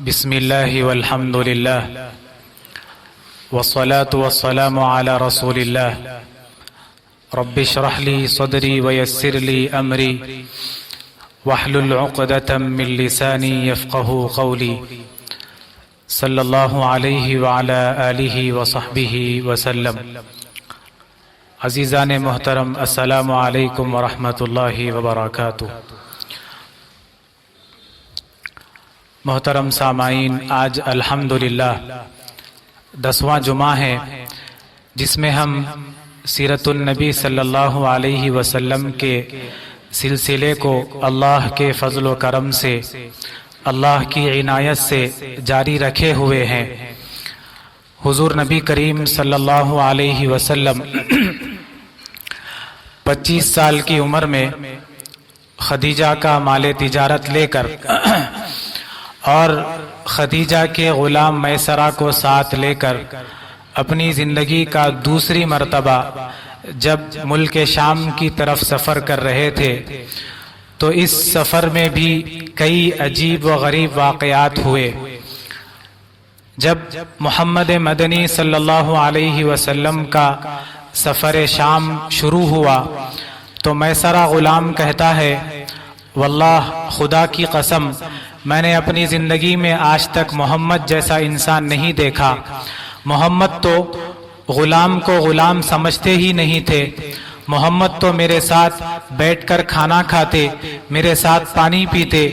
بسم الله والحمد لله والصلاة والسلام على رسول الله رب اشرح لي صدري ويسر لي أمري واحلل عقدة من لساني يفقه قولي صلی اللہ علیہ وعلی آلہ وصحبہ وسلم۔ عزیزان محترم، السلام علیکم ورحمۃ اللہ وبرکاتہ۔ محترم سامعین، آج الحمدللہ 10واں جمعہ ہے جس میں ہم سیرت النبی صلی اللہ علیہ وسلم کے سلسلے کو اللہ کے فضل و کرم سے، اللہ کی عنایت سے جاری رکھے ہوئے ہیں۔ حضور نبی کریم صلی اللہ علیہ وسلم 25 سال کی عمر میں خدیجہ کا مال تجارت لے کر اور خدیجہ کے غلام میسرہ کو ساتھ لے کر اپنی زندگی کا دوسری مرتبہ جب ملک شام کی طرف سفر کر رہے تھے تو اس سفر میں بھی کئی عجیب و غریب واقعات ہوئے۔ جب محمد مدنی صلی اللہ علیہ وسلم کا سفر شام شروع ہوا تو میسرہ غلام کہتا ہے، واللہ خدا کی قسم میں نے اپنی زندگی میں آج تک محمد جیسا انسان نہیں دیکھا۔ محمد تو غلام کو غلام سمجھتے ہی نہیں تھے، محمد تو میرے ساتھ بیٹھ کر کھانا کھاتے، میرے ساتھ پانی پیتے،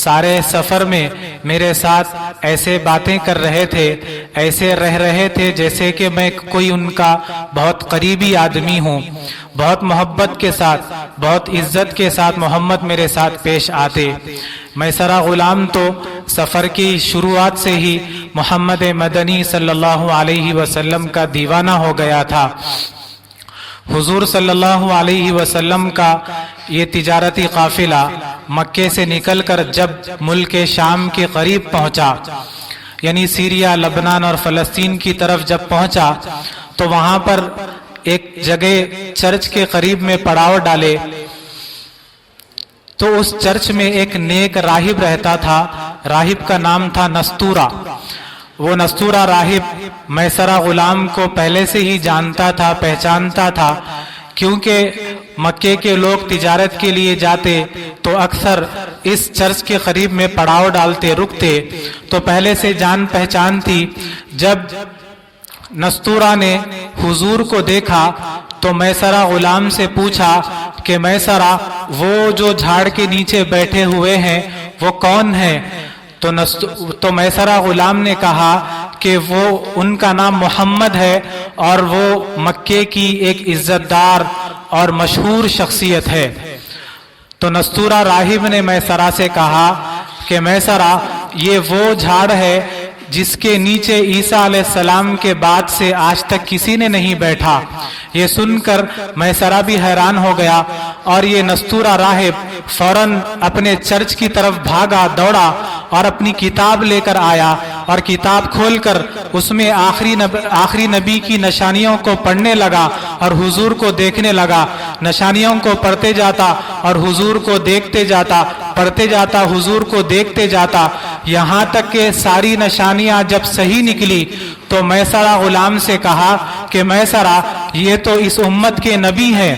سارے سفر میں میرے ساتھ ایسے باتیں کر رہے تھے، ایسے رہ رہے تھے جیسے کہ میں کوئی ان کا بہت قریبی آدمی ہوں۔ بہت محبت کے ساتھ، بہت عزت کے ساتھ محمد میرے ساتھ پیش آتے۔ میسرہ غلام تو سفر کی شروعات سے ہی محمد مدنی صلی اللہ علیہ وسلم کا دیوانہ ہو گیا تھا۔ حضور صلی اللہ علیہ وسلم کا یہ تجارتی قافلہ مکے سے نکل کر جب ملک شام کے قریب پہنچا، یعنی سیریا، لبنان اور فلسطین کی طرف جب پہنچا تو وہاں پر ایک جگہ چرچ کے قریب میں پڑاؤ ڈالے تو اس چرچ میں ایک نیک راہب رہتا تھا۔ راہب کا نام تھا نستورہ۔ وہ نستورہ راہب میسرہ غلام کو پہلے سے ہی جانتا تھا، پہچانتا تھا، کیونکہ مکے کے لوگ تجارت کے لیے جاتے تو اکثر اس چرچ کے قریب میں پڑاؤ ڈالتے، رکتے، تو پہلے سے جان پہچان تھی۔ جب نستورہ نے حضور کو دیکھا تو میسرہ غلام سے پوچھا کہ میسرہ، وہ جو جھاڑ کے نیچے بیٹھے ہوئے ہیں وہ کون ہیں؟ تو میسرہ غلام نے کہا کہ وہ ان کا نام محمد ہے اور وہ مکے کی ایک عزت دار اور مشہور شخصیت ہے۔ تو نستورہ راہب نے میسرہ سے کہا کہ میسرہ، یہ وہ جھاڑ ہے جس کے نیچے عیسیٰ علیہ السلام کے بعد سے آج تک کسی نے نہیں بیٹھا۔ یہ سن کر میسرہ بھی حیران ہو گیا اور یہ نستورہ راہب فوراً اپنے چرچ کی طرف بھاگا، دوڑا اور اپنی کتاب لے کر آیا اور کتاب کھول کر اس میں آخری نبی کی نشانیوں کو پڑھنے لگا اور حضور کو دیکھنے لگا۔ نشانیوں کو پڑھتے جاتا اور حضور کو دیکھتے جاتا، پڑھتے جاتا، حضور کو دیکھتے جاتا، یہاں تک کہ ساری نشانیاں جب صحیح نکلی تو میسرہ غلام سے کہا کہ میسرہ، یہ تو اس امت کے نبی ہیں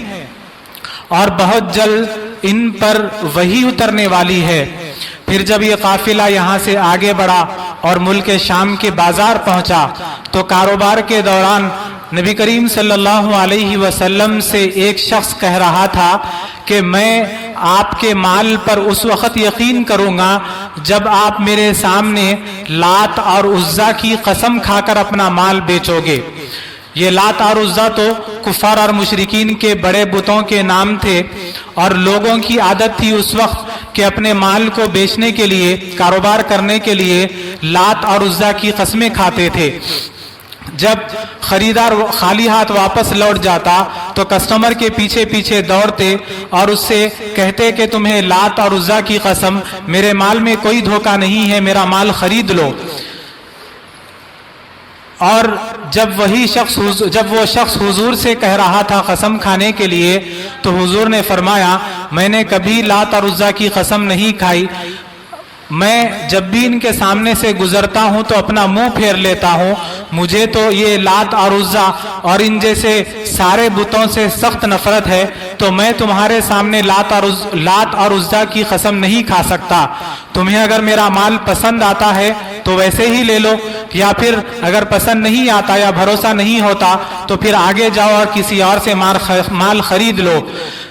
اور بہت جلد ان پر وحی اترنے والی ہے۔ پھر جب یہ قافلہ یہاں سے آگے بڑھا اور ملک شام کے بازار پہنچا تو کاروبار کے دوران نبی کریم صلی اللہ علیہ وسلم سے ایک شخص کہہ رہا تھا کہ میں آپ کے مال پر اس وقت یقین کروں گا جب آپ میرے سامنے لات اور عزا کی قسم کھا کر اپنا مال بیچو گے۔ یہ لات اور عزا تو کفار اور مشرکین کے بڑے بتوں کے نام تھے اور لوگوں کی عادت تھی اس وقت کہ اپنے مال کو بیچنے کے لیے، کاروبار کرنے کے لیے لات اور عزا کی قسمیں کھاتے تھے۔ جب خریدار خالی ہاتھ واپس لوٹ جاتا تو کسٹمر کے پیچھے پیچھے دوڑتے اور اس سے کہتے کہ تمہیں لات اور عزا کی قسم، میرے مال میں کوئی دھوکہ نہیں ہے، میرا مال خرید لو۔ اور جب وہ شخص حضور سے کہہ رہا تھا قسم کھانے کے لیے تو حضور نے فرمایا، میں نے کبھی لات اور عزا کی قسم نہیں کھائی، میں جب بھی ان کے سامنے سے گزرتا ہوں تو اپنا منہ پھیر لیتا ہوں. مجھے تو یہ لات اور عزا اور ان جیسے سارے بتوں سے سخت نفرت ہے, تو میں تمہارے سامنے لات اور عزا کی قسم نہیں کھا سکتا. تمہیں اگر میرا مال پسند آتا ہے تو ویسے ہی لے لو, یا پھر اگر پسند نہیں آتا یا بھروسہ نہیں ہوتا تو پھر آگے جاؤ اور کسی اور سے مال خرید لو.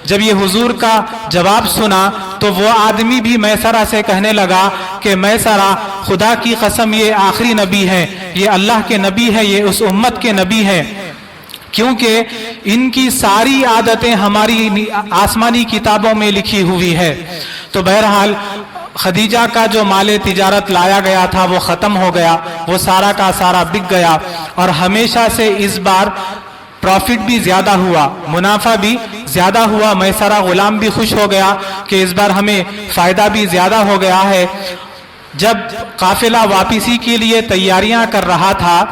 جب یہ حضور کا جواب سنا تو وہ آدمی بھی میسرہ سے کہنے لگا کہ میسرہ, خدا کی قسم یہ آخری نبی ہے, یہ اللہ کے نبی ہے, یہ اس امت کے نبی ہے, کیونکہ ان کی ساری عادتیں ہماری آسمانی کتابوں میں لکھی ہوئی ہے. تو بہرحال خدیجہ کا جو مال تجارت لایا گیا تھا وہ ختم ہو گیا, وہ سارا کا سارا بک گیا, اور ہمیشہ سے اس بار پروفٹ بھی زیادہ ہوا, منافع بھی زیادہ ہوا. میسرہ غلام بھی خوش ہو گیا کہ اس بار ہمیں فائدہ بھی زیادہ ہو گیا ہے. جب قافلہ واپسی کے لیے تیاریاں کر رہا تھا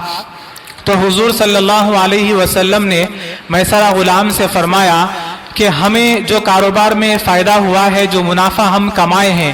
تو حضور صلی اللہ علیہ وسلم نے میسرہ غلام سے فرمایا کہ ہمیں جو کاروبار میں فائدہ ہوا ہے, جو منافع ہم کمائے ہیں,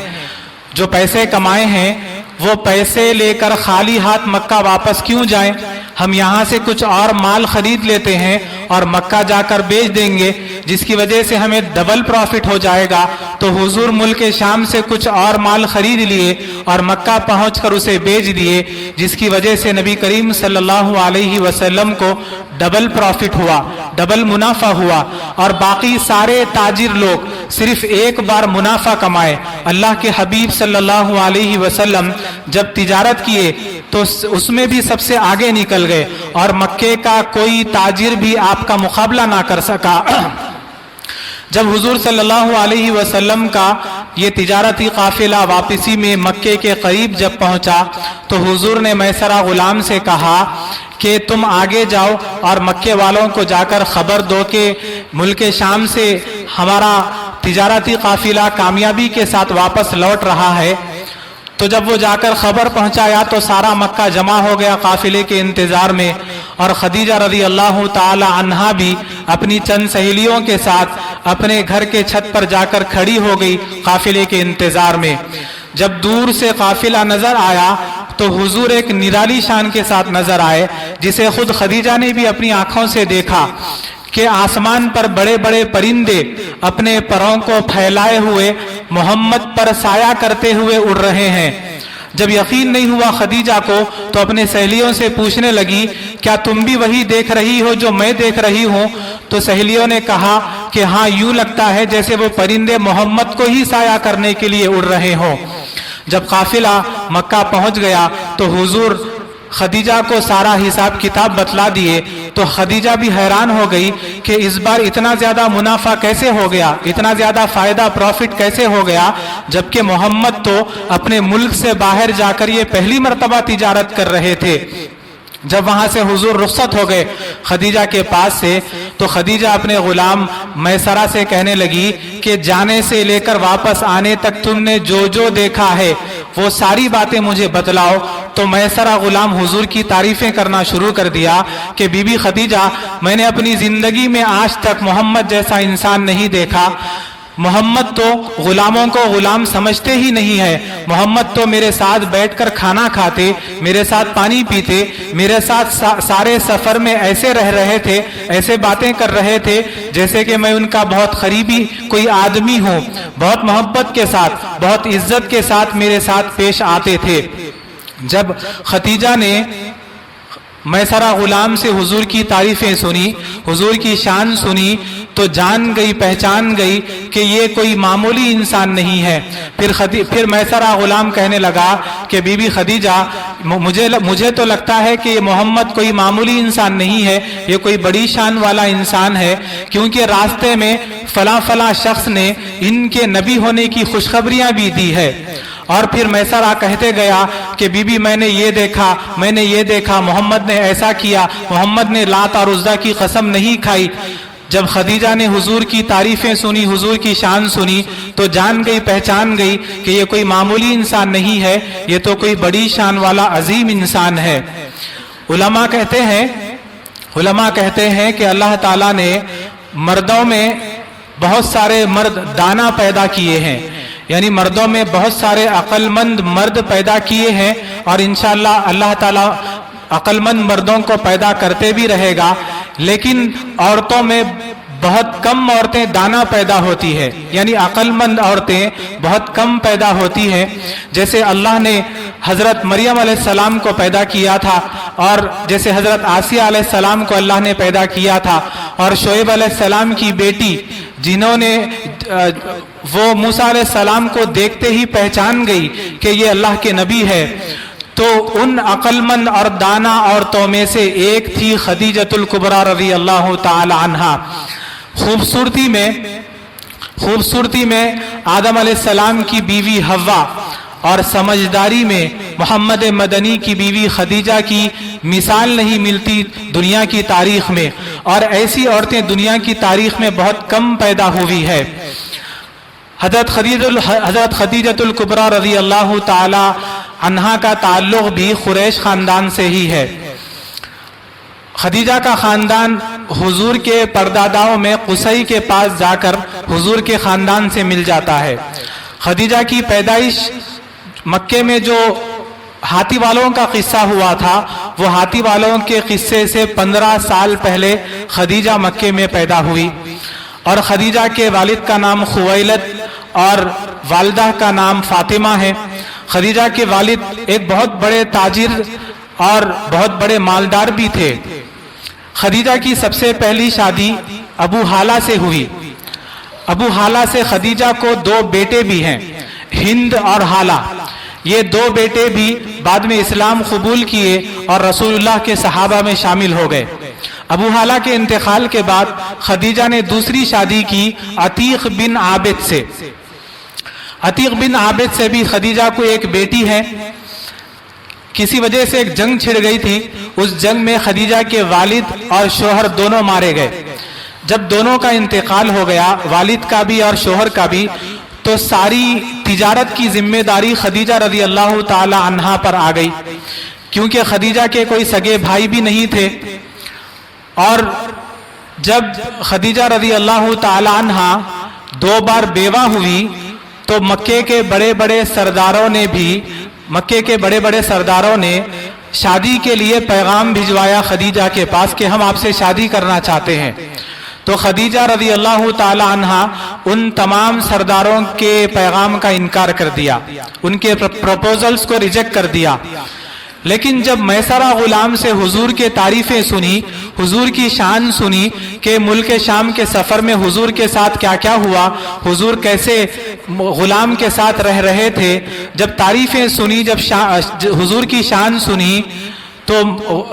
جو پیسے کمائے ہیں, وہ پیسے لے کر خالی ہاتھ مکہ واپس کیوں جائیں؟ ہم یہاں سے کچھ اور مال خرید لیتے ہیں اور مکہ جا کر بیچ دیں گے, جس کی وجہ سے ہمیں ڈبل پروفٹ ہو جائے گا. تو حضور ملک شام سے کچھ اور مال خرید لیے اور مکہ پہنچ کر اسے بیچ دیے, جس کی وجہ سے نبی کریم صلی اللہ علیہ وسلم کو ڈبل پروفٹ ہوا, ڈبل منافع ہوا, اور باقی سارے تاجر لوگ صرف ایک بار منافع کمائے. اللہ کے حبیب صلی اللہ علیہ وسلم جب تجارت کیے تو اس میں بھی سب سے آگے نکل گئے, اور مکے کا کوئی تاجر بھی آپ کا مقابلہ نہ کر سکا. جب حضور صلی اللہ علیہ وسلم کا یہ تجارتی قافلہ واپسی میں مکے کے قریب جب پہنچا تو حضور نے میسرہ غلام سے کہا کہ تم آگے جاؤ اور مکے والوں کو جا کر خبر دو کہ ملک شام سے ہمارا تجارتی قافلہ کامیابی کے ساتھ واپس لوٹ رہا ہے. تو جب وہ جا کر خبر پہنچایا تو سارا مکہ جمع ہو گیا قافلے کے انتظار میں, اور خدیجہ رضی اللہ تعالی عنہا بھی اپنی چند سہیلیوں کے ساتھ اپنے گھر کے چھت پر جا کر کھڑی ہو گئی قافلے کے انتظار میں. جب دور سے قافلہ نظر آیا تو حضور ایک نرالی شان کے ساتھ نظر آئے, جسے خود خدیجہ نے بھی اپنی آنکھوں سے دیکھا کہ آسمان پر بڑے بڑے پرندے اپنے پروں کو پھیلائے ہوئے محمد پر سایہ کرتے ہوئے اڑ رہے ہیں. جب یقین نہیں ہوا خدیجہ کو تو اپنے سہیلیوں سے پوچھنے لگی, کیا تم بھی وہی دیکھ رہی ہو جو میں دیکھ رہی ہوں؟ تو سہیلیوں نے کہا کہ ہاں, یوں لگتا ہے جیسے وہ پرندے محمد کو ہی سایہ کرنے کے لیے اڑ رہے ہوں. جب قافلہ مکہ پہنچ گیا تو حضور خدیجہ کو سارا حساب کتاب بتلا دیے. تو خدیجہ بھی حیران ہو گئی کہ اس بار اتنا زیادہ منافع کیسے ہو گیا, اتنا زیادہ فائدہ پروفٹ کیسے ہو گیا, جبکہ محمد تو اپنے ملک سے باہر جا کر یہ پہلی مرتبہ تجارت کر رہے تھے. جب وہاں سے حضور رخصت ہو گئے خدیجہ کے پاس سے تو خدیجہ اپنے غلام میسرہ سے کہنے لگی کہ جانے سے لے کر واپس آنے تک تم نے جو جو دیکھا ہے وہ ساری باتیں مجھے بتلاؤ. تو میسرہ غلام حضور کی تعریفیں کرنا شروع کر دیا کہ بی بی خدیجہ, میں نے اپنی زندگی میں آج تک محمد جیسا انسان نہیں دیکھا. محمد تو غلاموں کو غلام سمجھتے ہی نہیں ہے. محمد تو میرے ساتھ بیٹھ کر کھانا کھاتے, میرے ساتھ پانی پیتے, میرے ساتھ سارے سفر میں ایسے رہ رہے تھے, ایسے باتیں کر رہے تھے جیسے کہ میں ان کا بہت قریبی کوئی آدمی ہوں. بہت محبت کے ساتھ, بہت عزت کے ساتھ میرے ساتھ پیش آتے تھے. جب خدیجہ نے میسرہ غلام سے حضور کی تعریفیں سنی, حضور کی شان سنی, تو جان گئی, پہچان گئی کہ یہ کوئی معمولی انسان نہیں ہے. پھر میسرہ غلام کہنے لگا کہ بی بی خدیجہ, مجھے تو لگتا ہے کہ یہ محمد کوئی معمولی انسان نہیں ہے, یہ کوئی بڑی شان والا انسان ہے, کیونکہ راستے میں فلاں فلاں شخص نے ان کے نبی ہونے کی خوشخبریاں بھی دی ہے. اور پھر میسرہ کہتے گیا کہ بی بی میں نے یہ دیکھا, میں نے یہ دیکھا, محمد نے ایسا کیا, محمد نے لات اور عزا کی قسم نہیں کھائی. جب خدیجہ نے حضور کی تعریفیں سنی, حضور کی شان سنی, تو جان گئی, پہچان گئی کہ یہ کوئی معمولی انسان نہیں ہے, یہ تو کوئی بڑی شان والا عظیم انسان ہے. علماء کہتے ہیں کہ اللہ تعالیٰ نے مردوں میں بہت سارے مرد دانا پیدا کیے ہیں. یعنی مردوں میں بہت سارے عقل مند مرد پیدا کیے ہیں اور انشاءاللہ اللہ تعالیٰ عقل مند مردوں کو پیدا کرتے بھی رہے گا، لیکن عورتوں میں بہت کم عورتیں دانا پیدا ہوتی ہے، یعنی عقل مند عورتیں بہت کم پیدا ہوتی ہیں. جیسے اللہ نے حضرت مریم علیہ السلام کو پیدا کیا تھا، اور جیسے حضرت آسیہ علیہ السلام کو اللہ نے پیدا کیا تھا، اور شعیب علیہ السلام کی بیٹی جنہوں نے وہ موسیٰ علیہ السلام کو دیکھتے ہی پہچان گئی کہ یہ اللہ کے نبی ہے، تو ان عقل مند اور دانا عورتوں میں سے ایک تھی خدیجۃ الکبریٰ رضی اللہ تعالی عنہا. خوبصورتی میں آدم علیہ السلام کی بیوی حوا، اور سمجھداری میں محمد مدنی کی بیوی خدیجہ کی مثال نہیں ملتی دنیا کی تاریخ میں، اور ایسی عورتیں دنیا کی تاریخ میں بہت کم پیدا ہوئی ہے. حضرت خدیجۃ الکبریٰ رضی اللہ تعالی عنہا کا تعلق بھی قریش خاندان سے ہی ہے. خدیجہ کا خاندان حضور کے پرداداؤں میں قصی کے پاس جا کر حضور کے خاندان سے مل جاتا ہے. خدیجہ کی پیدائش مکے میں جو ہاتھی والوں کا قصہ ہوا تھا، وہ ہاتھی والوں کے قصے سے 15 سال پہلے خدیجہ مکے میں پیدا ہوئی، اور خدیجہ کے والد کا نام خویلد اور والدہ کا نام فاطمہ ہے. خدیجہ کے والد ایک بہت بڑے تاجر اور بہت بڑے مالدار بھی تھے. خدیجہ کی سب سے پہلی شادی ابو حالہ سے ہوئی. ابو حالہ سے خدیجہ کو 2 بیٹے بھی ہیں، ہند اور حالہ. یہ 2 بیٹے بھی بعد میں اسلام قبول کیے اور رسول اللہ کے صحابہ میں شامل ہو گئے. ابو حالہ کے انتقال کے بعد خدیجہ نے دوسری شادی کی عتیق بن عابد سے. عتیق بن عابد سے بھی خدیجہ کو ایک بیٹی ہے. کسی وجہ سے ایک جنگ چھڑ گئی تھی، اس جنگ میں خدیجہ کے والد اور شوہر دونوں مارے گئے. جب دونوں کا انتقال ہو گیا، والد کا بھی اور شوہر کا بھی، تو ساری تجارت کی ذمہ داری خدیجہ رضی اللہ تعالی عنہا پر آ گئی، کیونکہ خدیجہ کے کوئی سگے بھائی بھی نہیں تھے. اور جب خدیجہ رضی اللہ تعالی عنہا 2 بار بیوہ ہوئی تو مکے کے بڑے بڑے سرداروں نے شادی کے لیے پیغام بھجوایا خدیجہ کے پاس کہ ہم آپ سے شادی کرنا چاہتے ہیں. تو خدیجہ رضی اللہ تعالی عنہا ان تمام سرداروں کے پیغام کا انکار کر دیا، ان کے پروپوزلز کو ریجیکٹ کر دیا. لیکن جب میسرہ غلام سے حضور کے تعریفیں سنی، حضور کی شان سنی کہ ملک شام کے سفر میں حضور کے ساتھ کیا کیا ہوا، حضور کیسے غلام کے ساتھ رہ رہے تھے، جب تعریفیں سنی، جب حضور کی شان سنی، تو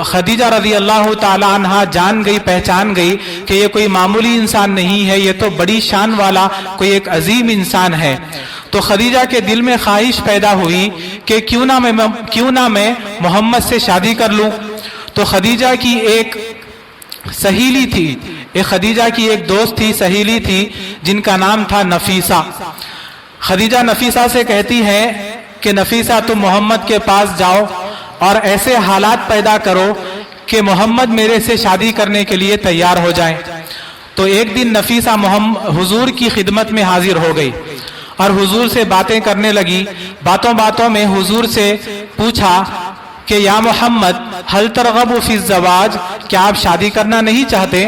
خدیجہ رضی اللہ تعالی عنہا جان گئی، پہچان گئی کہ یہ کوئی معمولی انسان نہیں ہے، یہ تو بڑی شان والا کوئی ایک عظیم انسان ہے. تو خدیجہ کے دل میں خواہش پیدا ہوئی کہ کیوں نہ میں محمد سے شادی کر لوں. تو خدیجہ کی ایک سہیلی تھی، خدیجہ کی ایک دوست تھی، سہیلی تھی، جن کا نام تھا نفیسہ. خدیجہ نفیسہ سے کہتی ہے کہ نفیسہ تم محمد کے پاس جاؤ اور ایسے حالات پیدا کرو کہ محمد میرے سے شادی کرنے کے لیے تیار ہو جائیں. تو ایک دن نفیسہ حضور کی خدمت میں حاضر ہو گئی اور حضور سے باتیں کرنے لگی. باتوں میں حضور سے پوچھا کہ یا محمد هل ترغب فی الزواج، کیا آپ شادی کرنا نہیں چاہتے؟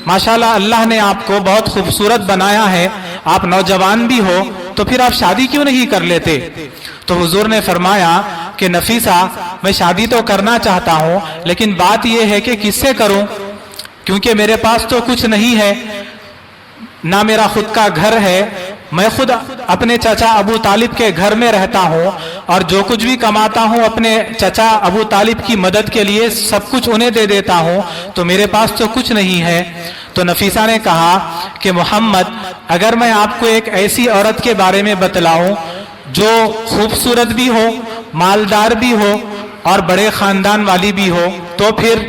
ماشاءاللہ اللہ نے آپ کو بہت خوبصورت بنایا ہے، آپ نوجوان بھی ہو، تو پھر آپ شادی کیوں نہیں کر لیتے؟ تو حضور نے فرمایا کہ نفیسہ میں شادی تو کرنا چاہتا ہوں، لیکن بات یہ ہے کہ کس سے کروں، کیونکہ میرے پاس تو کچھ نہیں ہے، نہ میرا خود کا گھر ہے، میں خود اپنے چچا ابو طالب کے گھر میں رہتا ہوں اور جو کچھ بھی کماتا ہوں اپنے چچا ابو طالب کی مدد کے لیے سب کچھ انہیں دے دیتا ہوں، تو میرے پاس تو کچھ نہیں ہے. تو نفیسہ نے کہا کہ محمد اگر میں آپ کو ایک ایسی عورت کے بارے میں بتلاؤں جو خوبصورت بھی ہو، مالدار بھی ہو اور بڑے خاندان والی بھی ہو تو پھر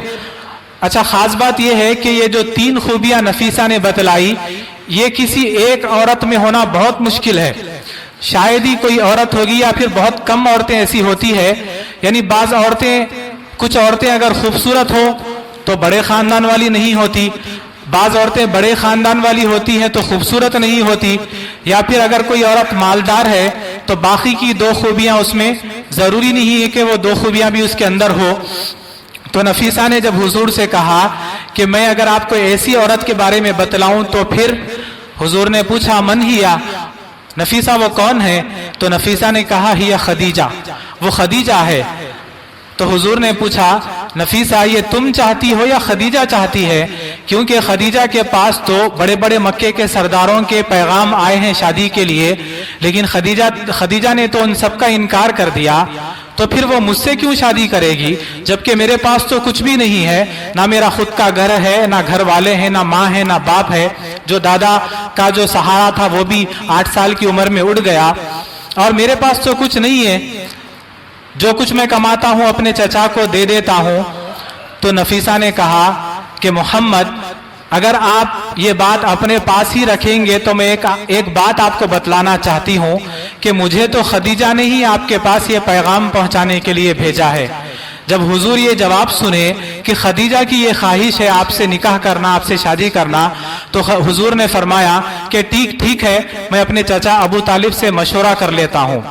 اچھا. خاص بات یہ ہے کہ یہ جو 3 خوبیاں نفیسہ نے بتلائی یہ کسی ایک عورت میں ہونا بہت مشکل ہے. شاید ہی کوئی عورت ہوگی یا پھر بہت کم عورتیں ایسی ہوتی ہے. یعنی کچھ عورتیں اگر خوبصورت ہو تو بڑے خاندان والی نہیں ہوتی، بعض عورتیں بڑے خاندان والی ہوتی ہیں تو خوبصورت نہیں ہوتی. یا پھر اگر کوئی عورت مالدار ہے تو باقی کی 2 خوبیاں اس میں ضروری نہیں ہے کہ وہ 2 خوبیاں بھی اس کے اندر ہو. تو نفیسہ نے جب حضور سے کہا کہ میں اگر آپ کو ایسی عورت کے بارے میں بتلاؤں تو پھر حضور نے پوچھا من ہیا، نفیسہ وہ کون ہے؟ تو نفیسہ نے کہا ہی خدیجہ، وہ خدیجہ ہے. تو حضور نے پوچھا نفیسہ یہ تم چاہتی ہو یا خدیجہ چاہتی ہے؟ کیونکہ خدیجہ کے پاس تو بڑے بڑے مکے کے سرداروں کے پیغام آئے ہیں شادی کے لیے، لیکن خدیجہ نے تو ان سب کا انکار کر دیا، تو پھر وہ مجھ سے کیوں شادی کرے گی جبکہ میرے پاس تو کچھ بھی نہیں ہے، نہ میرا خود کا گھر ہے، نہ گھر والے ہیں، نہ ماں ہے، نہ باپ ہے، جو دادا کا جو سہارا تھا وہ بھی 8 سال کی عمر میں اڑ گیا، اور میرے پاس تو کچھ نہیں ہے، جو کچھ میں کماتا ہوں اپنے چچا کو دے دیتا ہوں. تو نفیسہ نے کہا کہ محمد اگر آپ یہ بات اپنے پاس ہی رکھیں گے تو میں ایک بات آپ کو بتلانا چاہتی ہوں کہ مجھے تو خدیجہ نے ہی آپ کے پاس یہ پیغام پہنچانے کے لیے بھیجا ہے. جب حضور یہ جواب سنے کہ خدیجہ کی یہ خواہش ہے آپ سے نکاح کرنا، آپ سے شادی کرنا، تو حضور نے فرمایا کہ ٹھیک ہے، میں اپنے چچا ابو طالب سے مشورہ کر لیتا ہوں.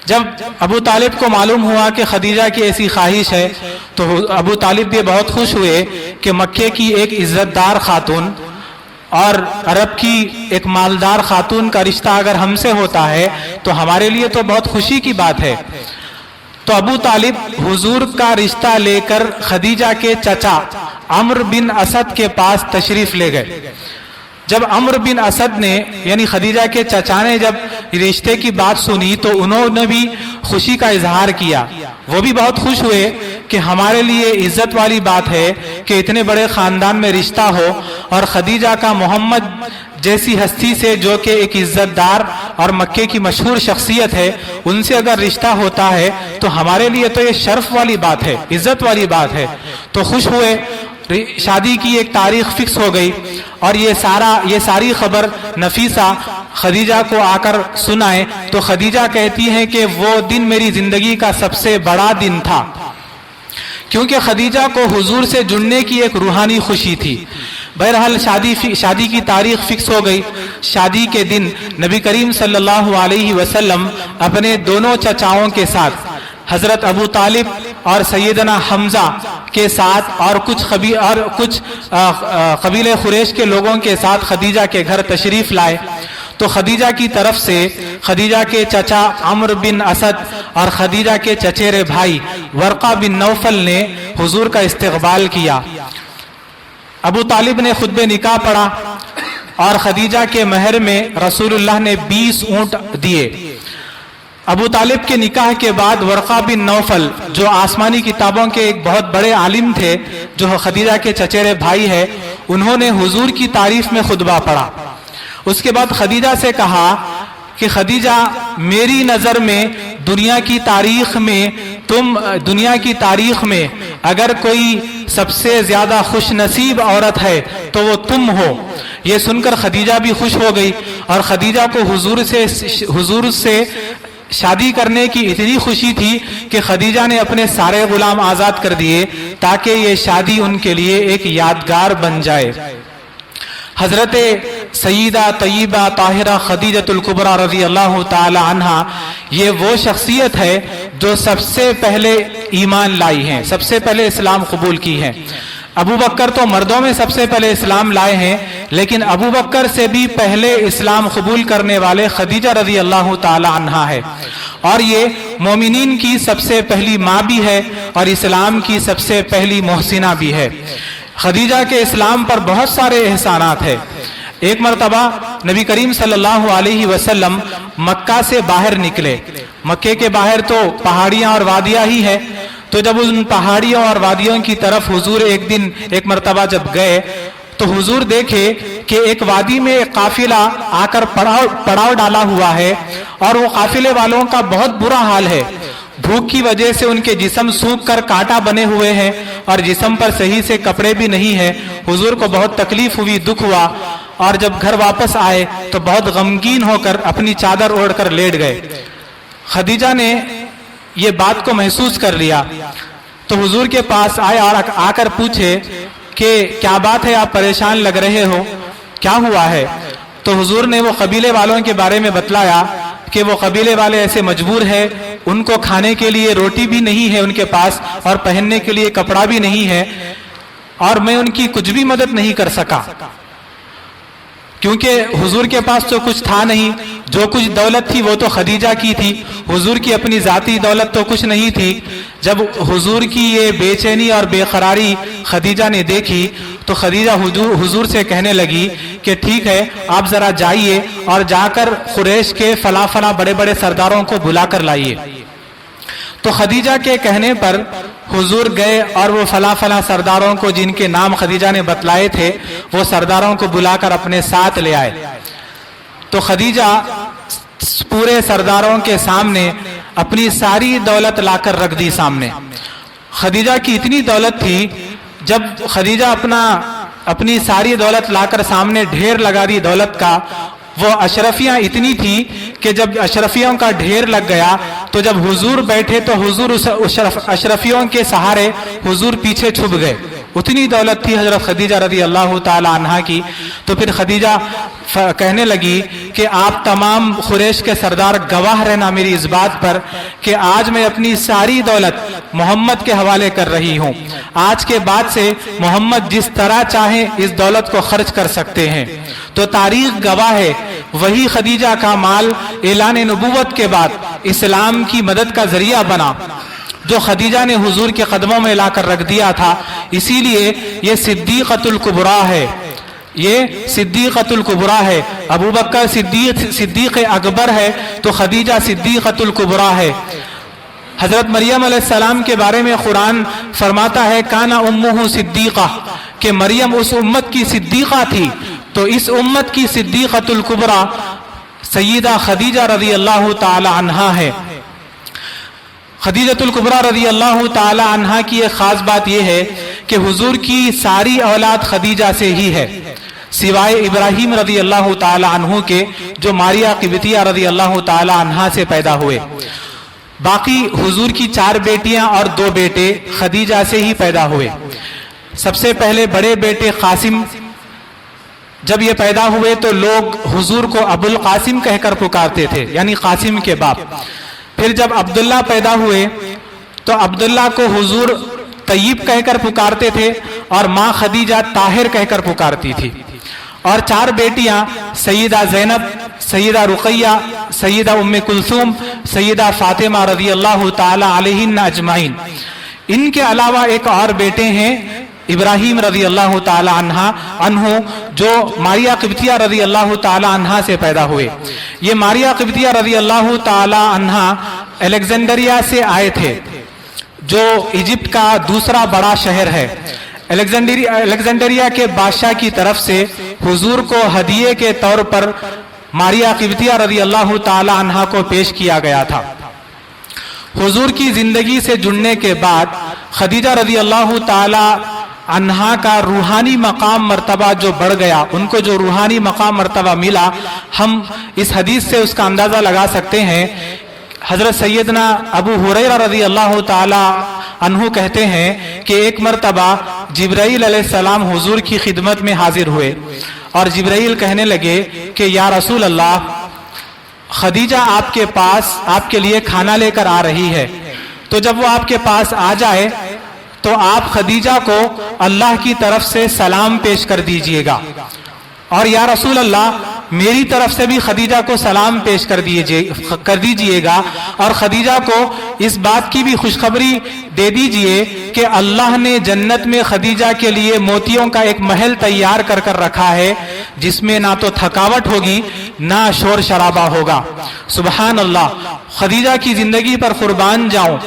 جب ابو طالب کو معلوم ہوا کہ خدیجہ کی ایسی خواہش ہے تو ابو طالب بھی بہت خوش ہوئے کہ مکے کی ایک عزت دار خاتون اور عرب کی ایک مالدار خاتون کا رشتہ اگر ہم سے ہوتا ہے تو ہمارے لیے تو بہت خوشی کی بات ہے. تو ابو طالب حضور کا رشتہ لے کر خدیجہ کے چچا عمرو بن اسد کے پاس تشریف لے گئے. جب عمرو بن اسد نے یعنی خدیجہ کے چچا نے جب رشتے کی بات سنی تو انہوں نے بھی خوشی کا اظہار کیا. وہ بھی بہت خوش ہوئے کہ ہمارے لیے عزت والی بات ہے کہ اتنے بڑے خاندان میں رشتہ ہو، اور خدیجہ کا محمد جیسی ہستی سے جو کہ ایک عزت دار اور مکے کی مشہور شخصیت ہے ان سے اگر رشتہ ہوتا ہے تو ہمارے لیے تو یہ شرف والی بات ہے، عزت والی بات ہے. تو خوش ہوئے. شادی کی ایک تاریخ فکس ہو گئی اور یہ ساری خبر نفیسہ خدیجہ کو آ کر سنائے تو خدیجہ کہتی ہیں کہ وہ دن میری زندگی کا سب سے بڑا دن تھا، کیونکہ خدیجہ کو حضور سے جڑنے کی ایک روحانی خوشی تھی. بہرحال شادی کی تاریخ فکس ہو گئی. شادی کے دن نبی کریم صلی اللہ علیہ وسلم اپنے دونوں چچاؤں کے ساتھ حضرت ابو طالب اور سیدنا حمزہ کے ساتھ اور کچھ قبیلہ قریش کے لوگوں کے ساتھ خدیجہ کے گھر تشریف لائے. تو خدیجہ کی طرف سے خدیجہ کے چچا عمرو بن اسد اور خدیجہ کے چچیرے بھائی ورقہ بن نوفل نے حضور کا استقبال کیا. ابو طالب نے خطبہ نکاح پڑھا اور خدیجہ کے مہر میں رسول اللہ نے 20 اونٹ دیے. ابو طالب کے نکاح کے بعد ورقہ بن نوفل جو آسمانی کتابوں کے ایک بہت بڑے عالم تھے، جو خدیجہ کے چچیرے بھائی ہیں، انہوں نے حضور کی تعریف میں خطبہ پڑھا. اس کے بعد خدیجہ سے کہا کہ خدیجہ میری نظر میں دنیا کی تاریخ میں اگر کوئی سب سے زیادہ خوش نصیب عورت ہے تو وہ تم ہو. یہ سن کر خدیجہ بھی خوش ہو گئی اور خدیجہ کو حضور سے شادی کرنے کی اتنی خوشی تھی کہ خدیجہ نے اپنے سارے غلام آزاد کر دیے تاکہ یہ شادی ان کے لیے ایک یادگار بن جائے. حضرت سیدہ طیبہ طاہرہ خدیجۃ الکبریٰ رضی اللہ تعالی عنہا یہ وہ شخصیت ہے جو سب سے پہلے ایمان لائی ہیں، سب سے پہلے اسلام قبول کی ہیں. ابو بکر تو مردوں میں سب سے پہلے اسلام لائے ہیں، لیکن ابو بکر سے بھی پہلے اسلام قبول کرنے والے خدیجہ رضی اللہ تعالی عنہا ہے، اور یہ مومنین کی سب سے پہلی ماں بھی ہے اور اسلام کی سب سے پہلی محسنہ بھی ہے. خدیجہ کے اسلام پر بہت سارے احسانات ہیں. ایک مرتبہ نبی کریم صلی اللہ علیہ وسلم مکہ سے باہر نکلے. مکے کے باہر تو پہاڑیاں اور وادیاں ہی ہیں، تو جب ان پہاڑیوں اور وادیوں کی طرف حضور ایک مرتبہ جب گئے تو حضور دیکھے کہ ایک وادی میں ایک قافلہ آ کر پڑاؤ ڈالا ہوا ہے اور وہ قافلے والوں کا بہت برا حال ہے. بھوک کی وجہ سے ان کے جسم سوکھ کر کانٹا بنے ہوئے ہیں اور جسم پر صحیح سے کپڑے بھی نہیں ہیں. حضور کو بہت تکلیف ہوئی، دکھ ہوا، اور جب گھر واپس آئے تو بہت غمگین ہو کر اپنی چادر اوڑھ کر لیٹ گئے. خدیجہ نے یہ بات کو محسوس کر لیا تو حضور کے پاس آئے اور آ کر پوچھے کہ کیا بات ہے، آپ پریشان لگ رہے ہو، کیا ہوا ہے؟ تو حضور نے وہ قبیلے والوں کے بارے میں بتلایا کہ وہ قبیلے والے ایسے مجبور ہے، ان کو کھانے کے لیے روٹی بھی نہیں ہے ان کے پاس، اور پہننے کے لیے کپڑا بھی نہیں ہے، اور میں ان کی کچھ بھی مدد نہیں کر سکا، کیونکہ حضور کے پاس تو کچھ تھا نہیں، جو کچھ دولت تھی وہ تو خدیجہ کی تھی، حضور کی اپنی ذاتی دولت تو کچھ نہیں تھی۔ جب حضور کی یہ بے چینی اور بے قراری خدیجہ نے دیکھی تو خدیجہ حضور سے کہنے لگی کہ ٹھیک ہے، آپ ذرا جائیے اور جا کر قریش کے فلاں فلاں بڑے بڑے سرداروں کو بلا کر لائیے۔ تو خدیجہ کے کہنے پر حضور گئے اور وہ فلاں فلاں سرداروں کو، جن کے نام خدیجہ نے بتلائے تھے، وہ سرداروں کو بلا کر اپنے ساتھ لے آئے۔ تو خدیجہ پورے سرداروں کے سامنے اپنی ساری دولت لا کر رکھ دی سامنے۔ خدیجہ کی اتنی دولت تھی، جب خدیجہ اپنی ساری دولت لا کر سامنے ڈھیر لگا دی دولت کا، وہ اشرفیاں اتنی تھی کہ جب اشرفیوں کا ڈھیر لگ گیا تو جب حضور بیٹھے تو حضور اس اشرفیوں کے سہارے حضور پیچھے چھپ گئے، اتنی دولت تھی حضرت خدیجہ رضی اللہ تعالی عنہا کی۔ تو پھر خدیجہ کہنے لگی کہ آپ تمام قریش کے سردار گواہ رہنا میری اس بات پر کہ آج میں اپنی ساری دولت محمد کے حوالے کر رہی ہوں، آج کے بعد سے محمد جس طرح چاہیں اس دولت کو خرچ کر سکتے ہیں۔ تو تاریخ گواہ ہے، وہی خدیجہ کا مال اعلان نبوت کے بعد اسلام کی مدد کا ذریعہ بنا، جو خدیجہ نے حضور کے قدموں میں لا کر رکھ دیا تھا۔ اسی لیے یہ صدیقۃ الکبریٰ ہے، یہ صدیقۃ الکبریٰ ہے۔ ابو بکر صدیق اکبر ہے تو خدیجہ صدیقۃ الکبریٰ ہے۔ حضرت مریم علیہ السلام کے بارے میں قرآن فرماتا ہے کانا امہ صدیقہ، کہ مریم اس امت کی صدیقہ تھی، تو اس امت کی صدیقۃ الکبریٰ سیدہ خدیجہ رضی اللہ تعالی عنہا ہے۔ خدیجۃ الکبریٰ رضی اللہ تعالی عنہا کی ایک خاص بات یہ ہے کہ حضور کی ساری اولاد خدیجہ سے ہی ہے، سوائے ابراہیم رضی اللہ تعالی عنہ کے، جو ماریہ قبطیہ رضی اللہ تعالی عنہا سے پیدا ہوئے۔ باقی حضور کی 4 بیٹیاں اور 2 بیٹے خدیجہ سے ہی پیدا ہوئے۔ سب سے پہلے بڑے بیٹے قاسم جب یہ پیدا ہوئے تو لوگ حضور کو ابو القاسم کہہ کر پکارتے تھے، یعنی قاسم کے باپ۔ پھر جب عبداللہ پیدا ہوئے تو عبداللہ کو حضور طیب کہہ کر پکارتے تھے اور ماں خدیجہ طاہر کہہ کر پکارتی تھی۔ اور 4 بیٹیاں سیدہ زینب، سیدہ رقیہ، سیدہ ام کلثوم، سیدہ فاطمہ رضی اللہ تعالی علیہن اجمعین۔ ان کے علاوہ ایک اور بیٹے ہیں ابراہیم رضی اللہ تعالی عنہ، جو ماریہ قبطیہ رضی اللہ تعالی عنہا سے پیدا ہوئے۔ یہ ماریہ قبطیہ رضی اللہ تعالی عنہا الیگزینڈریا سے آئے تھے، جو ایجپٹ کا دوسرا بڑا شہر ہے۔ الیگزینڈریا کے بادشاہ کی طرف سے حضور کو ہدیے کے طور پر ماریہ قبطیہ رضی اللہ تعالی عنہا کو پیش کیا گیا تھا۔ حضور کی زندگی سے جڑنے کے بعد خدیجہ رضی اللہ تعالی عنہا کا روحانی مقام مرتبہ جو بڑھ گیا، ان کو جو روحانی مقام مرتبہ ملا، ہم اس حدیث سے اس کا اندازہ لگا سکتے ہیں۔ حضرت سیدنا ابو ہریرہ رضی اللہ تعالی عنہ کہتے ہیں کہ ایک مرتبہ جبرائیل علیہ السلام حضور کی خدمت میں حاضر ہوئے اور جبرائیل کہنے لگے کہ یا رسول اللہ، خدیجہ آپ کے پاس آپ کے لیے کھانا لے کر آ رہی ہے، تو جب وہ آپ کے پاس آ جائے تو آپ خدیجہ کو اللہ کی طرف سے سلام پیش کر دیجئے گا، اور یا رسول اللہ میری طرف سے بھی خدیجہ کو سلام پیش کر دیجئے گا، اور خدیجہ کو اس بات کی بھی خوشخبری دے دیجئے کہ اللہ نے جنت میں خدیجہ کے لیے موتیوں کا ایک محل تیار کر کر رکھا ہے، جس میں نہ تو تھکاوٹ ہوگی نہ شور شرابہ ہوگا۔ سبحان اللہ، خدیجہ کی زندگی پر قربان جاؤں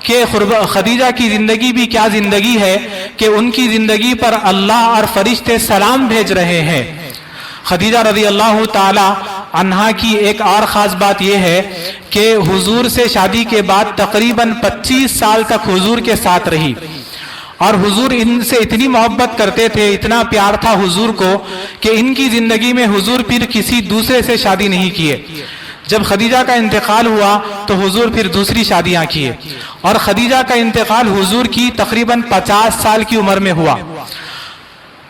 کہ خدیجہ کی زندگی بھی کیا زندگی ہے کہ ان کی زندگی پر اللہ اور فرشتے سلام بھیج رہے ہیں۔ خدیجہ رضی اللہ تعالی عنہا کی ایک اور خاص بات یہ ہے کہ حضور سے شادی کے بعد تقریباً 25 سال تک حضور کے ساتھ رہی، اور حضور ان سے اتنی محبت کرتے تھے، اتنا پیار تھا حضور کو کہ ان کی زندگی میں حضور پھر کسی دوسرے سے شادی نہیں کیے۔ جب خدیجہ کا انتقال ہوا تو حضور پھر دوسری شادیاں کیے، اور خدیجہ کا انتقال حضور کی تقریباً 50 سال کی عمر میں ہوا۔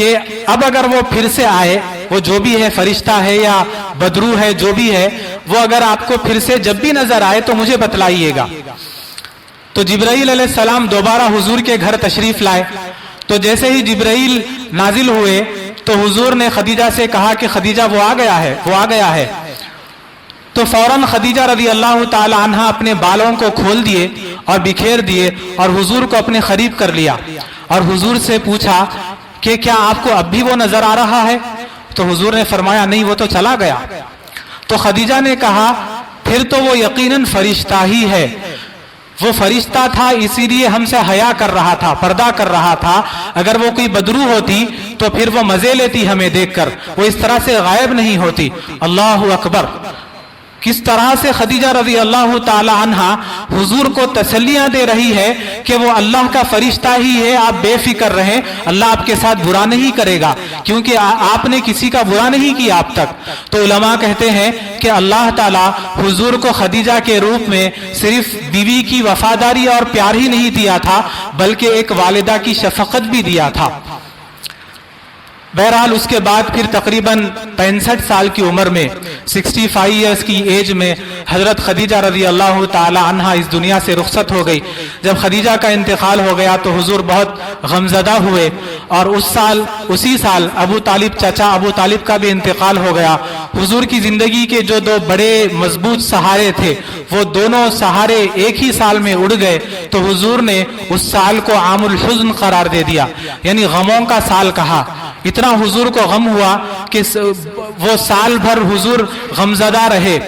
کہ اب اگر وہ پھر سے آئے, وہ جو بھی ہے, فرشتہ ہے یا بدرو ہے, جو بھی ہے, وہ اگر آپ کو پھر سے جب بھی نظر آئے تو مجھے بتلائیے گا. تو جبرائیل علیہ السلام دوبارہ حضور کے گھر تشریف لائے. تو جیسے ہی جبرائیل نازل ہوئے تو حضور نے خدیجہ سے کہا کہ خدیجہ وہ آ گیا ہے. تو فوراً خدیجہ رضی اللہ تعالی عنہا اپنے بالوں کو کھول دیے اور بکھیر دیے اور حضور کو اپنے قریب کر لیا اور حضور سے پوچھا کہ کیا آپ کو اب بھی وہ نظر آ رہا ہے؟ تو حضور نے فرمایا نہیں, وہ تو چلا گیا. تو خدیجہ نے کہا پھر تو وہ یقیناً فرشتہ ہی ہے. وہ فرشتہ تھا اسی لیے ہم سے حیا کر رہا تھا, پردہ کر رہا تھا. اگر وہ کوئی بدرو ہوتی تو پھر وہ مزے لیتی ہمیں دیکھ کر, وہ اس طرح سے غائب نہیں ہوتی. اللہ اکبر. کس طرح سے خدیجہ رضی اللہ تعالی عنہا حضور کو تسلیاں دے رہی ہے کہ وہ اللہ کا فرشتہ ہی ہے, آپ بے فکر رہیں, اللہ آپ کے ساتھ برا نہیں کرے گا, کیونکہ آپ نے کسی کا برا نہیں کیا اب تک. تو علماء کہتے ہیں کہ اللہ تعالیٰ حضور کو خدیجہ کے روپ میں صرف بیوی کی وفاداری اور پیار ہی نہیں دیا تھا, بلکہ ایک والدہ کی شفقت بھی دیا تھا. بہرحال اس کے بعد پھر تقریباً 65 سال کی عمر میں 65 ایئرس کی ایج میں حضرت خدیجہ رضی اللہ تعالی عنہا اس دنیا سے رخصت ہو گئی. جب خدیجہ کا انتقال ہو گیا تو حضور بہت غمزدہ ہوئے اور اسی سال ابو طالب, چچا ابو طالب کا بھی انتقال ہو گیا. حضور کی زندگی کے جو دو بڑے مضبوط سہارے تھے وہ دونوں سہارے ایک ہی سال میں اڑ گئے. تو حضور نے اس سال کو عام الحزن قرار دے دیا, یعنی غموں کا سال کہا. اتنا حضور کو غم ہوا کہ وہ سال بھر حضور غمزدہ رہے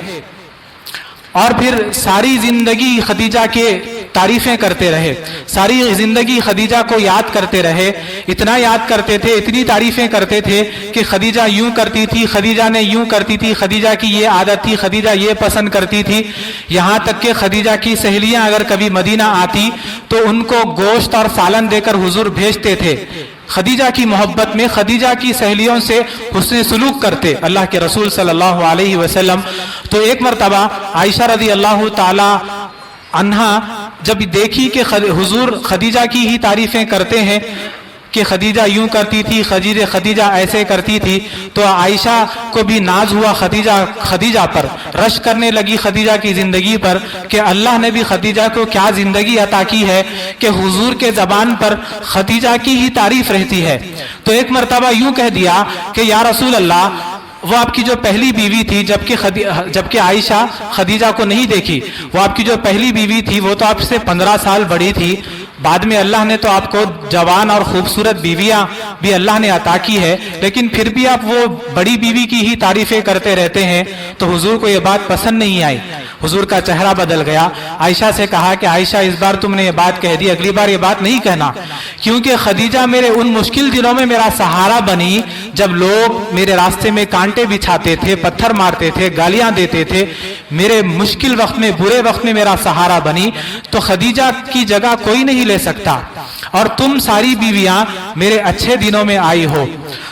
اور پھر ساری زندگی خدیجہ کے تعریفیں کرتے رہے, ساری زندگی خدیجہ کو یاد کرتے رہے. اتنا یاد کرتے تھے, اتنی تعریفیں کرتے تھے کہ خدیجہ یوں کرتی تھی, خدیجہ نے یوں کرتی تھی, خدیجہ کی یہ عادت تھی, خدیجہ یہ پسند کرتی تھی. یہاں تک کہ خدیجہ کی سہیلیاں اگر کبھی مدینہ آتی تو ان کو گوشت اور سالن دے کر حضور بھیجتے تھے. خدیجہ کی محبت میں خدیجہ کی سہیلیوں سے حسن سلوک کرتے اللہ کے رسول صلی اللہ علیہ وسلم. تو ایک مرتبہ عائشہ رضی اللہ تعالی عنہا جب دیکھی کہ حضور خدیجہ کی ہی تعریفیں کرتے ہیں کہ خدیجہ یوں کرتی تھی, خدیجہ ایسے کرتی تھی, تو عائشہ کو بھی ناز ہوا خدیجہ پر, رشک کرنے لگی خدیجہ کی زندگی پر کہ اللہ نے بھی خدیجہ کو کیا زندگی عطا کی ہے کہ حضور کے زبان پر خدیجہ کی ہی تعریف رہتی ہے. تو ایک مرتبہ یوں کہہ دیا کہ یا رسول اللہ, وہ آپ کی جو پہلی بیوی تھی, جبکہ عائشہ خدیجہ کو نہیں دیکھی, وہ آپ کی جو پہلی بیوی تھی وہ تو آپ سے 15 سال بڑی تھی. بعد میں اللہ نے تو آپ کو جوان اور خوبصورت بیویاں بھی اللہ نے عطا کی ہے, لیکن پھر بھی آپ وہ بڑی بیوی کی ہی تعریفیں کرتے رہتے ہیں. تو حضور کو یہ بات پسند نہیں آئی, حضور کا چہرہ بدل گیا. عائشہ سے کہا کہ عائشہ اس بار تم نے یہ بات کہہ دی, اگلی بار یہ بات نہیں کہنا, کیونکہ خدیجہ میرے ان مشکل دنوں میں میرا سہارا بنی جب لوگ میرے راستے میں کانٹے بچھاتے تھے, پتھر مارتے تھے, گالیاں دیتے تھے, میرے مشکل وقت میں, برے وقت میں میرا سہارا بنی. تو خدیجہ کی جگہ کوئی نہیں لے سکتا, اور تم ساری بیویاں میرے اچھے دنوں میں آئی ہو.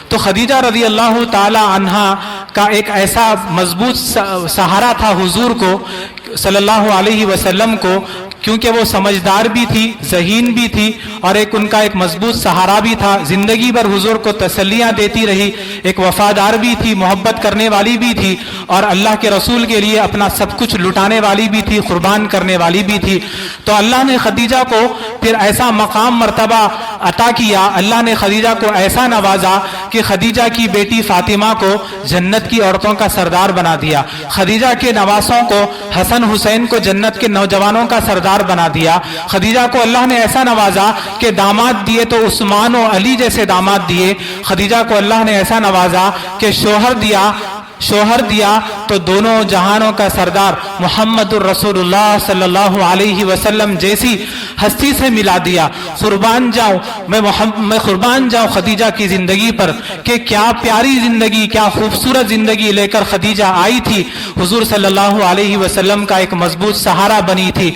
تو خدیجہ رضی اللہ تعالی عنہا کا ایک ایسا مضبوط سہارا تھا حضور کو صلی اللہ علیہ وسلم کو, کیونکہ وہ سمجھدار بھی تھی, ذہین بھی تھی, اور ان کا ایک مضبوط سہارا بھی تھا. زندگی بھر حضور کو تسلیاں دیتی رہی, ایک وفادار بھی تھی, محبت کرنے والی بھی تھی, اور اللہ کے رسول کے لیے اپنا سب کچھ لٹانے والی بھی تھی, قربان کرنے والی بھی تھی. تو اللہ نے خدیجہ کو پھر ایسا مقام مرتبہ عطا کیا, اللہ نے خدیجہ کو ایسا نوازا کہ خدیجہ کی بیٹی فاطمہ کو جنت کی عورتوں کا سردار بنا دیا, خدیجہ کے نواسوں کو, حسن حسین کو جنت کے نوجوانوں کا سردار بنا دیا. خدیجہ کو اللہ نے ایسا نوازا کہ داماد دیے تو عثمان و علی جیسے داماد دیے. خدیجہ کو اللہ نے ایسا نوازا کہ شوہر دیا تو دونوں جہانوں کا سردار محمد الرسول اللہ صلی اللہ علیہ وسلم جیسی ہستی سے ملا دیا. قربان جاؤں میں قربان جاؤں خدیجہ کی زندگی پر کہ کیا پیاری زندگی, کیا خوبصورت زندگی لے کر خدیجہ آئی تھی, حضور صلی اللہ علیہ وسلم کا ایک مضبوط سہارا بنی تھی.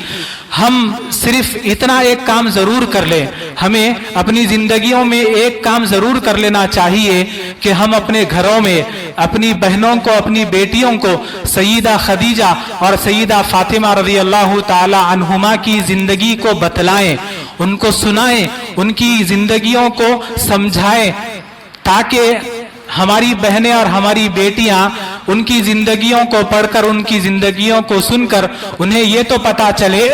ہم صرف اتنا ایک کام ضرور کر لیں, ہمیں اپنی زندگیوں میں ایک کام ضرور کر لینا چاہیے کہ ہم اپنے گھروں میں اپنی بہنوں کو, اپنی بیٹیوں کو سیدہ خدیجہ اور سیدہ فاطمہ رضی اللہ تعالی عنہما کی زندگی کو بتلائیں, ان کو سنائیں, ان کی زندگیوں کو سمجھائیں, تاکہ ہماری بہنیں اور ہماری بیٹیاں ان کی زندگیوں کو پڑھ کر، ان کی زندگیوں کو سن کر انہیں یہ تو پتا چلے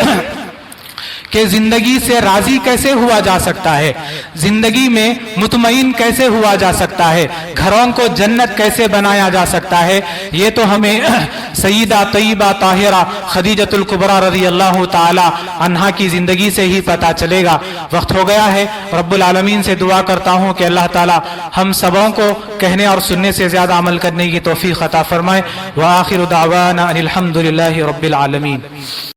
کہ زندگی سے راضی کیسے ہوا جا سکتا ہے، زندگی میں مطمئن کیسے ہوا جا سکتا ہے، گھروں کو جنت کیسے بنایا جا سکتا ہے۔ یہ تو ہمیں سیدہ طیبہ طاہرہ خدیجۃ الکبریٰ رضی اللہ تعالی عنہا کی زندگی سے ہی پتا چلے گا۔ وقت ہو گیا ہے، رب العالمین سے دعا کرتا ہوں کہ اللہ تعالی ہم سبوں کو کہنے اور سننے سے زیادہ عمل کرنے کی توفیق عطا فرمائے۔ وآخر دعوانا ان الحمد للہ رب العالمین۔